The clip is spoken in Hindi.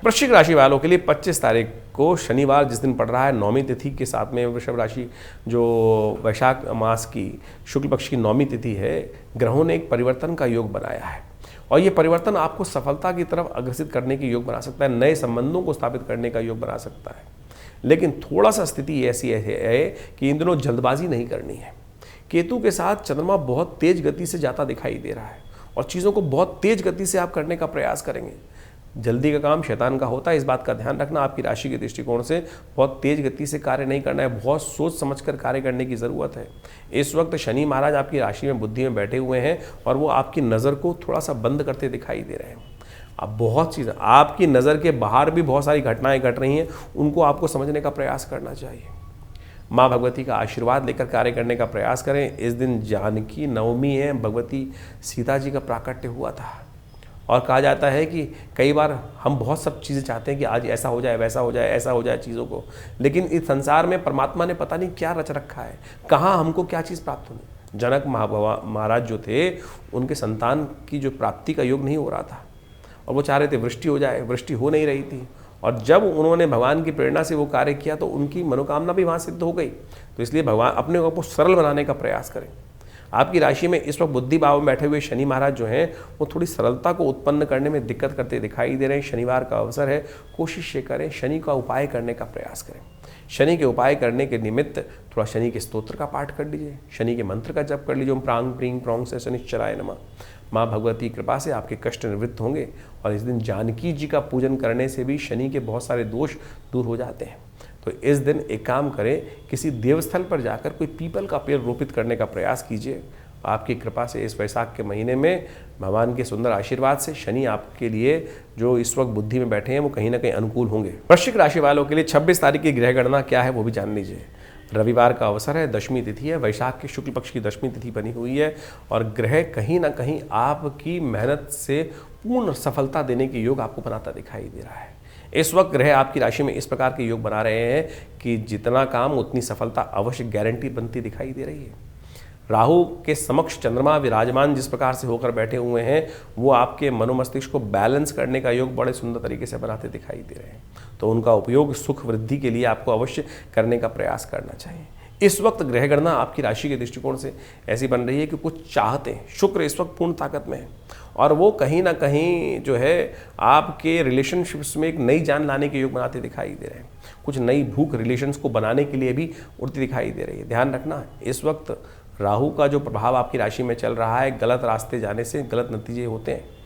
वृश्चिक राशि वालों के लिए 25 तारीख को शनिवार जिस दिन पड़ रहा है, नौमी तिथि के साथ में वृषभ राशि जो वैशाख मास की शुक्ल पक्ष की नौमी तिथि है, ग्रहों ने एक परिवर्तन का योग बनाया है और ये परिवर्तन आपको सफलता की तरफ अग्रसित करने के योग बना सकता है, नए संबंधों को स्थापित करने का योग बना सकता है। लेकिन थोड़ा सा स्थिति ऐसी है कि इन दिनों जल्दबाजी नहीं करनी है। केतु के साथ चंद्रमा बहुत तेज गति से जाता दिखाई दे रहा है और चीज़ों को बहुत तेज गति से आप करने का प्रयास करेंगे। जल्दी का काम शैतान का होता है, इस बात का ध्यान रखना। आपकी राशि के दृष्टिकोण से बहुत तेज गति से कार्य नहीं करना है, बहुत सोच समझकर कार्य करने की ज़रूरत है। इस वक्त शनि महाराज आपकी राशि में बुद्धि में बैठे हुए हैं और वो आपकी नज़र को थोड़ा सा बंद करते दिखाई दे रहे हैं। अब बहुत चीज़ें आपकी नज़र के बाहर भी बहुत सारी घटनाएं घट रही हैं, उनको आपको समझने का प्रयास करना चाहिए। माँ भगवती का आशीर्वाद लेकर कार्य करने का प्रयास करें। इस दिन जानकी नवमी है, भगवती सीता जी का प्राकट्य हुआ था और कहा जाता है कि कई बार हम बहुत सब चीज़ें चाहते हैं कि आज ऐसा हो जाए, वैसा हो जाए, ऐसा हो जाए चीज़ों को, लेकिन इस संसार में परमात्मा ने पता नहीं क्या रच रखा है, कहाँ हमको क्या चीज़ प्राप्त होनी। जनक महाराज जो थे, उनके संतान की जो प्राप्ति का योग नहीं हो रहा था और वो चाह रहे थे वृष्टि हो जाए, वृष्टि हो नहीं रही थी और जब उन्होंने भगवान की प्रेरणा से वो कार्य किया तो उनकी मनोकामना भी वहाँ सिद्ध हो गई। तो इसलिए भगवान अपने को सरल बनाने का प्रयास करें। आपकी राशि में इस वक्त बुद्धि भाव में बैठे हुए शनि महाराज जो हैं वो थोड़ी सरलता को उत्पन्न करने में दिक्कत करते दिखाई दे रहे हैं। शनिवार का अवसर है, कोशिश ये करें शनि का उपाय करने का प्रयास करें। शनि के उपाय करने के निमित्त थोड़ा शनि के स्तोत्र का पाठ कर लीजिए, शनि के मंत्र का जप कर लीजिए। ओम प्रांग प्रींग प्रोंग से शनिश्चराय नमः। माँ भगवती कृपा से आपके कष्ट निवृत्त होंगे और इस दिन जानकी जी का पूजन करने से भी शनि के बहुत सारे दोष दूर हो जाते हैं। तो इस दिन एक काम करें, किसी देवस्थल पर जाकर कोई पीपल का पेड़ रोपित करने का प्रयास कीजिए। आपकी कृपा से इस वैशाख के महीने में भगवान के सुंदर आशीर्वाद से शनि आपके लिए जो इस वक्त बुद्धि में बैठे हैं वो कहीं ना कहीं अनुकूल होंगे। वृश्चिक राशि वालों के लिए 26 तारीख की ग्रह गणना क्या है वो भी जान लीजिए। रविवार का अवसर है, दशमी तिथि है, वैशाख के शुक्ल पक्ष की दशमी तिथि बनी हुई है और ग्रह कहीं ना कहीं आपकी मेहनत से पूर्ण सफलता देने के योग आपको बनाता दिखाई दे रहा है। इस वक्त ग्रह आपकी राशि में इस प्रकार के योग बना रहे हैं कि जितना काम उतनी सफलता अवश्य गारंटी बनती दिखाई दे रही है। राहु के समक्ष चंद्रमा विराजमान जिस प्रकार से होकर बैठे हुए हैं वो आपके मनोमस्तिष्क को बैलेंस करने का योग बड़े सुंदर तरीके से बनाते दिखाई दे रहे हैं। तो उनका उपयोग सुख वृद्धि के लिए आपको अवश्य करने का प्रयास करना चाहिए। इस वक्त ग्रह गणना आपकी राशि के दृष्टिकोण से ऐसी बन रही है कि कुछ चाहते हैं। शुक्र इस वक्त पूर्ण ताकत में है और वो कहीं ना कहीं जो है आपके रिलेशनशिप्स में एक नई जान लाने के योग बनाते दिखाई दे रहे हैं। कुछ नई भूख रिलेशंस को बनाने के लिए भी उड़ती दिखाई दे रही है। ध्यान रखना, इस वक्त राहु का जो प्रभाव आपकी राशि में चल रहा है, गलत रास्ते जाने से गलत नतीजे होते हैं।